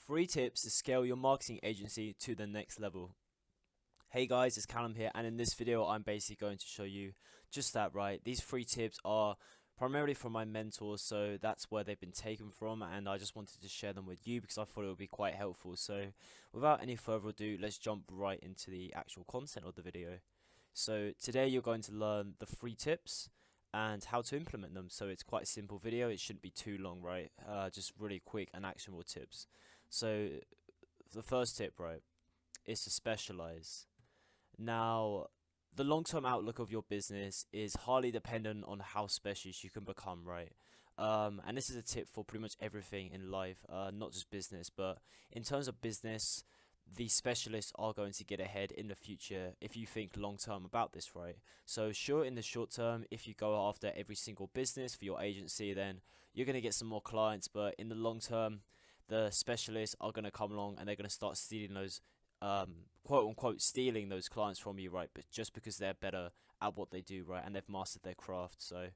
3 tips to scale your marketing agency to the next level. Hey guys, it's Callum here, and in this video I'm basically going to show you just that, right? These 3 tips are primarily from my mentors, so that's where they've been taken from, and I just wanted to share them with you because I thought it would be quite helpful. So without any further ado, let's jump right into the actual content of the video. So today you're going to learn the 3 tips and how to implement them. So it's quite a simple video, it shouldn't be too long, right? Just really quick and actionable tips. So the first tip, right, is to specialize. Now, the long-term outlook of your business is highly dependent on how specialist you can become, right? And this is a tip for pretty much everything in life, not just business, but in terms of business, the specialists are going to get ahead in the future if you think long-term about this, right? So sure, in the short term, if you go after every single business for your agency, then you're going to get some more clients, but in the long term, the specialists are going to come along and they're going to start stealing those quote unquote stealing those clients from you, right? But just because they're better at what they do, right, and they've mastered their craft. So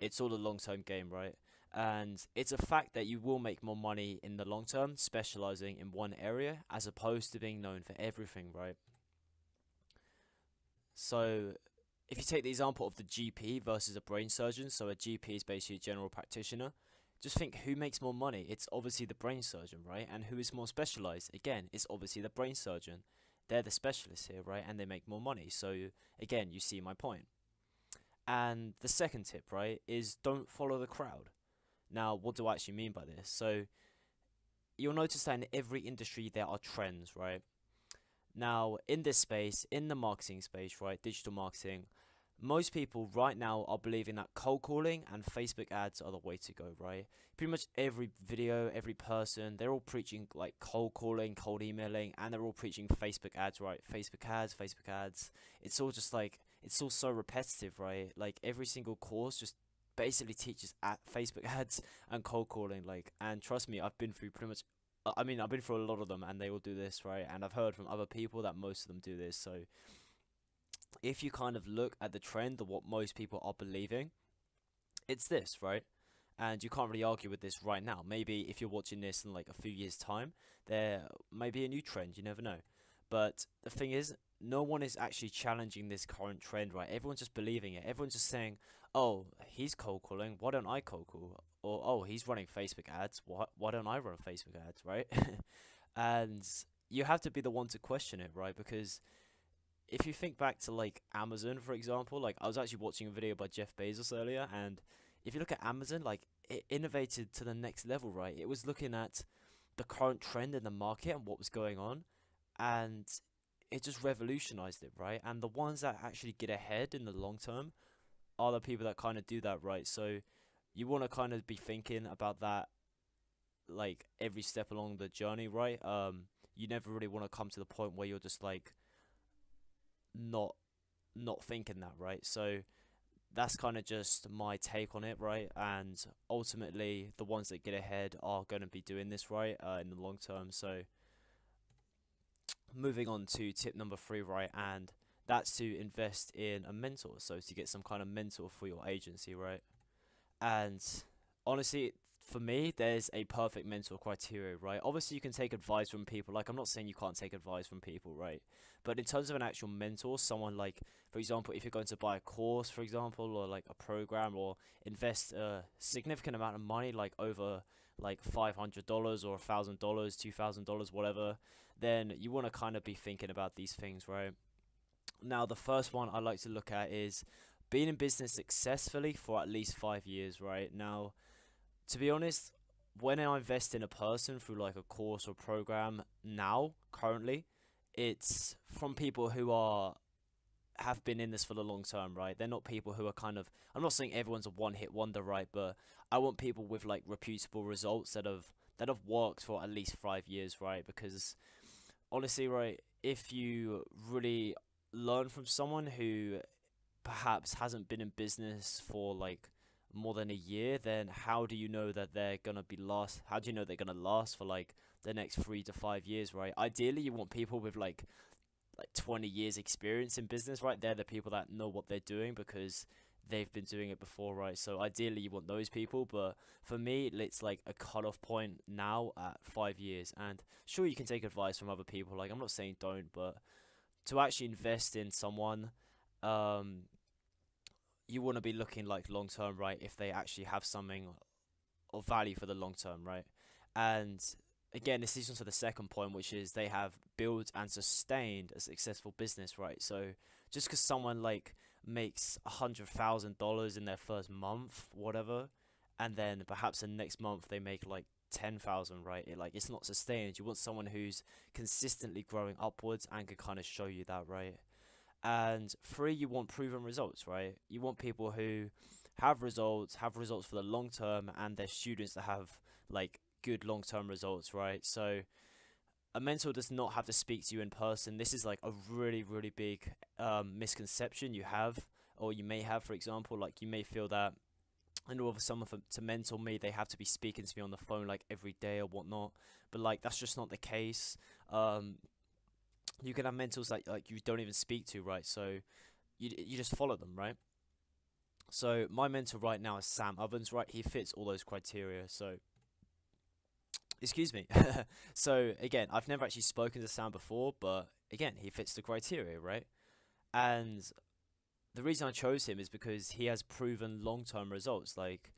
it's all a long-term game, right? And it's a fact that you will make more money in the long term specializing in one area as opposed to being known for everything, right? So if you take the example of the GP versus a brain surgeon, so a GP is basically a general practitioner, just think who makes more money. It's obviously the brain surgeon, right? And who is more specialized? Again, it's obviously the brain surgeon. They're the specialists here, right? And they make more money. So again, you see my point. And the second tip, right, is don't follow the crowd. Now, what do I actually mean by this? So you'll notice that in every industry there are trends, right? Now, in this space, in the marketing space, right, digital marketing, most people right now are believing that cold calling and Facebook ads are the way to go, right? Pretty much every video, every person, they're all preaching like cold calling, cold emailing, and they're all preaching Facebook ads, right? Facebook ads, Facebook ads. It's all just like, it's all so repetitive, right? Like every single course just basically teaches at Facebook ads and cold calling, like, and trust me, I've been through pretty much, I've been through a lot of them and they all do this, right? And I've heard from other people that most of them do this. So if you kind of look at the trend of what most people are believing, it's this, right? And you can't really argue with this right now. Maybe if you're watching this in like a few years' time, there may be a new trend, you never know. But the thing is, no one is actually challenging this current trend, right? Everyone's just believing it. Everyone's just saying, oh, he's cold calling, why don't I cold call? Or, oh, he's running Facebook ads, why don't I run Facebook ads, right? And you have to be the one to question it, right? Because if you think back to like Amazon, for example, like I was actually watching a video by Jeff Bezos earlier, and if you look at Amazon, like it innovated to the next level, right? It was looking at the current trend in the market and what was going on, and it just revolutionized it, right? And the ones that actually get ahead in the long term are the people that kind of do that, right? So you want to kind of be thinking about that like every step along the journey, right? You never really want to come to the point where you're just like not thinking that, right? So that's kind of just my take on it, right? And ultimately the ones that get ahead are going to be doing this, right, in the long term. So moving on to tip number 3, right, and that's to invest in a mentor, so to get some kind of mentor for your agency, right? And honestly, for me, there's a perfect mentor criteria, right? Obviously, you can take advice from people. Like, I'm not saying you can't take advice from people, right? But in terms of an actual mentor, someone like, for example, if you're going to buy a course, for example, or like a program, or invest a significant amount of money, like over like $500 or $1,000, $2,000, whatever, then you want to kind of be thinking about these things, right? Now, the first one I like to look at is being in business successfully for at least 5 years, right? Now, to be honest, when I invest in a person through like a course or program now, currently, it's from people who have been in this for the long term, right? They're not people who are kind of, I'm not saying everyone's a one-hit wonder, right? But I want people with like reputable results that have worked for at least 5 years, right? Because honestly, right, if you really learn from someone who perhaps hasn't been in business for like more than a year, then how do you know that they're gonna be last? How do you know they're gonna last for like the next 3 to 5 years, right? Ideally, you want people with like 20 years experience in business, right? They're the people that know what they're doing because they've been doing it before, right? So ideally you want those people, but for me it's like a cutoff point now at 5 years. And sure, you can take advice from other people, like I'm not saying don't, but to actually invest in someone, um you want to be looking like long term, right? If they actually have something of value for the long term, right? And again, this leads on to the second point, which is they have built and sustained a successful business, right? So just because someone like makes $100,000 in their first month, whatever, and then perhaps the next month they make like 10,000, right? It's not sustained. You want someone who's consistently growing upwards and can kind of show you that, right? And three, you want proven results, right? You want people who have results for the long term, and they're students that have like good long term results, right? So a mentor does not have to speak to you in person. This is like a really, really big misconception you have, or you may have, for example. Like, you may feel that in order for someone to mentor me, they have to be speaking to me on the phone like every day or whatnot. But like, that's just not the case. You can have mentors that like you don't even speak to, right? So you just follow them, right? So my mentor right now is Sam Ovens, right? He fits all those criteria. So excuse me. So again, I've never actually spoken to Sam before, but again, he fits the criteria, right? And the reason I chose him is because he has proven long-term results. Like,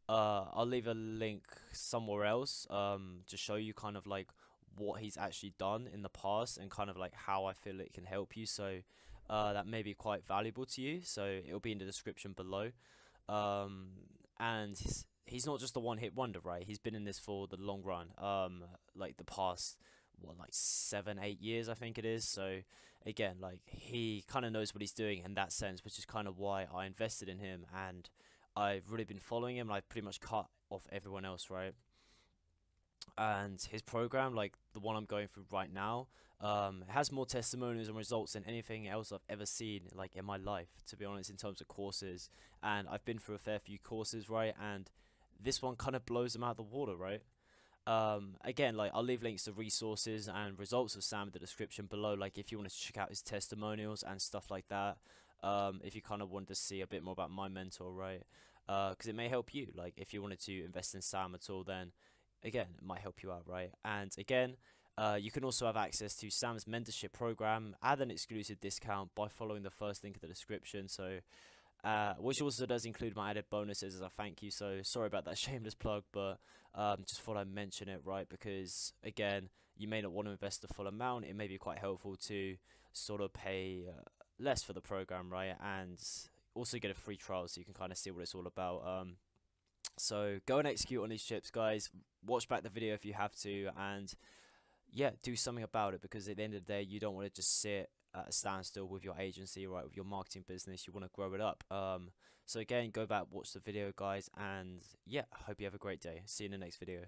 I'll leave a link somewhere else, to show you kind of like what he's actually done in the past and kind of like how I feel it can help you. So, that may be quite valuable to you. So it'll be in the description below. Um, and he's not just a one-hit wonder, right? He's been in this for the long run. Like the past, what, like 7, 8 years, I think it is. So again, like, he kind of knows what he's doing in that sense, which is kind of why I invested in him. And I've really been following him, and I've pretty much cut off everyone else, right? And his program, like the one I'm going through right now, has more testimonials and results than anything else I've ever seen, like, in my life, to be honest, in terms of courses. And I've been through a fair few courses, right? And this one kind of blows them out of the water, right? Again, like, I'll leave links to resources and results of Sam in the description below, like, if you want to check out his testimonials and stuff like that. If you kind of want to see a bit more about my mentor, right? Because it may help you. Like, if you wanted to invest in Sam at all, then again, it might help you out, right? And again, you can also have access to Sam's mentorship program at an exclusive discount by following the first link in the description. So, which also does include my added bonuses as a thank you. So sorry about that shameless plug, but just thought I'd mention it, right? Because again, you may not want to invest the full amount. It may be quite helpful to sort of pay less for the program, right? And also get a free trial so you can kind of see what it's all about. So go and execute on these tips, guys. Watch back the video if you have to, and yeah, do something about it, because at the end of the day, you don't want to just sit at a standstill with your agency, right? With your marketing business, you want to grow it up. So again, go back, watch the video, guys, and yeah, I hope you have a great day. See you in the next video.